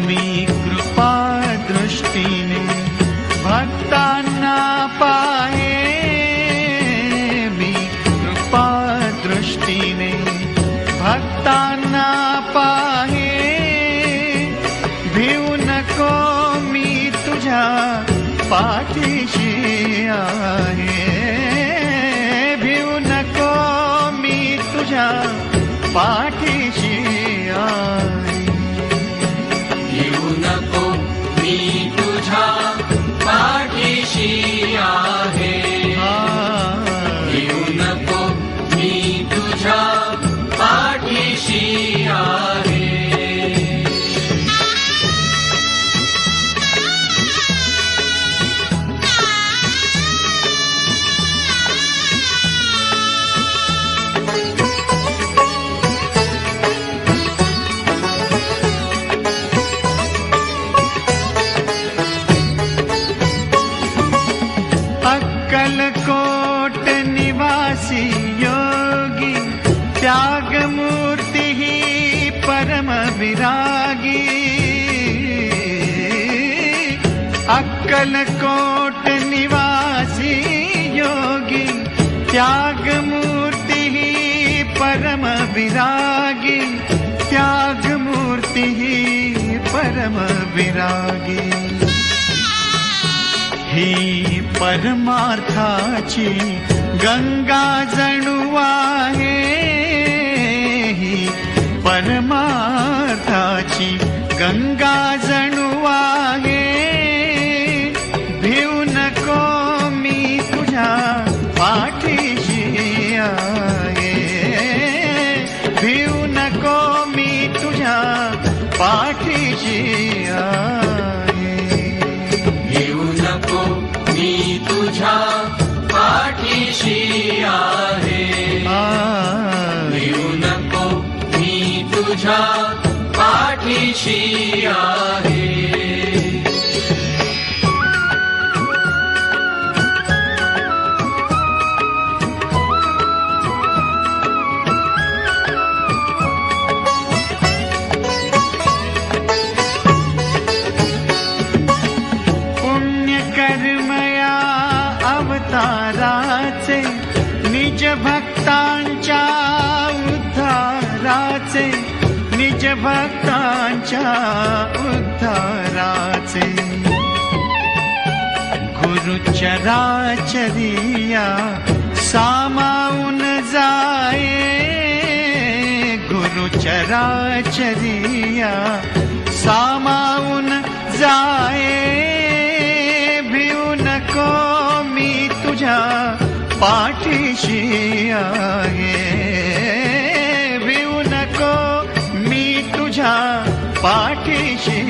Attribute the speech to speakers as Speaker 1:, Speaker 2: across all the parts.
Speaker 1: मी कृपा दृष्टीने भक्तांना पाहे, मी कृपा दृष्टीने भक्तांना पाहे. भिवू नको मी तुझ्या पाठीशी आहे, भिवू नको मी तुझ्या पाठीशी आहे.
Speaker 2: भिवू नको मी तुझ्या पाठीशी आहे, भिवू नको मी तुझ्या पाठीशी आहे.
Speaker 1: अक्कलकोट निवासी योगी त्यागमूर्ती ही परम विरागी. अक्कलकोट निवासी योगी त्यागमूर्ती ही परम विरागी, त्यागमूर्ती ही परम विरागी. ही परमार्थाची गंगा जणू आहे, ही परमार्थाची गंगा जणू आहे. भिवू नको मी तुझ्या पाठीशी आहे, भिवू नको मी तुझ्या पाठीशी आहे.
Speaker 2: भिवू नको मी तुझ्या पाठीशी आहे, भिवू नको मी तुझ्या पाठीशी आहे. अवताराचे निज भक्तांच्या उद्धाराचे, निज भक्तांच्या उद्धाराचे. गुरुचराचरिया सामावून जाये, गुरुचराचरिया सामावून जाये. भिवू नको मी तुझ्या पाठीशी आहे, भिवू नको मी तुझ्या पाठीशी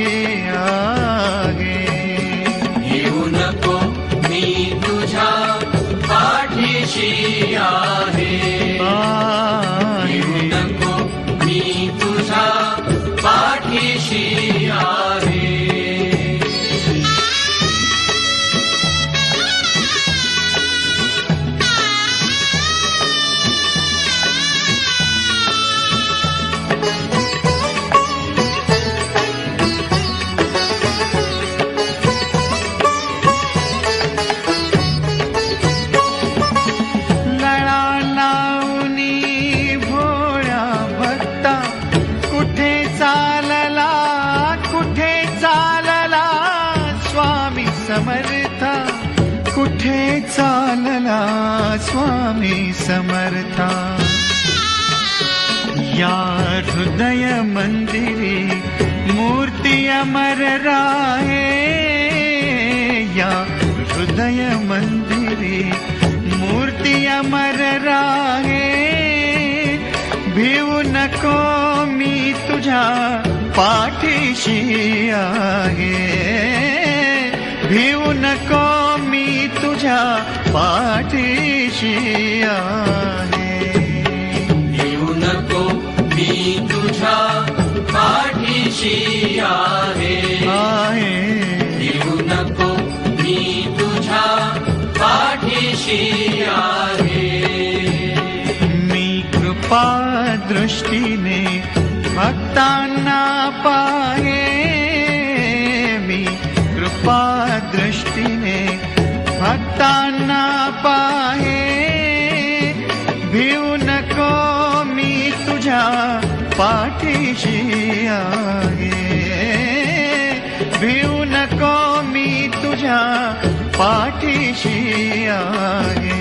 Speaker 2: आहे. भिवू नको मी तुझ्या पाठीशी आहे, भिवू नको मी तुझ्या पाठीशी आहे.
Speaker 1: समर्था कुठे चालला स्वामी समर्था. या हृदय मंदिरी मूर्ती अमर राहे, या हृदय मंदिरी मूर्ती अमर राहे. भिवू नको मी तुझ्या पाठीशी आहे, भिवू नको मी तुझ्या पाठीशी आहे.
Speaker 2: भिवू नको मी तुझ्या पाठीशी आहे,
Speaker 1: भिवू
Speaker 2: नको मी तुझ्या पाठीशी आहे.
Speaker 1: मी कृपा दृष्टीने भक्तांना पाहे, कृपा दृष्टीने भक्तांना पाहे. भिवू नको मी तुझ्या पाठीशी आहे. भिवू नको मी तुझ्या पाठीशी आहे.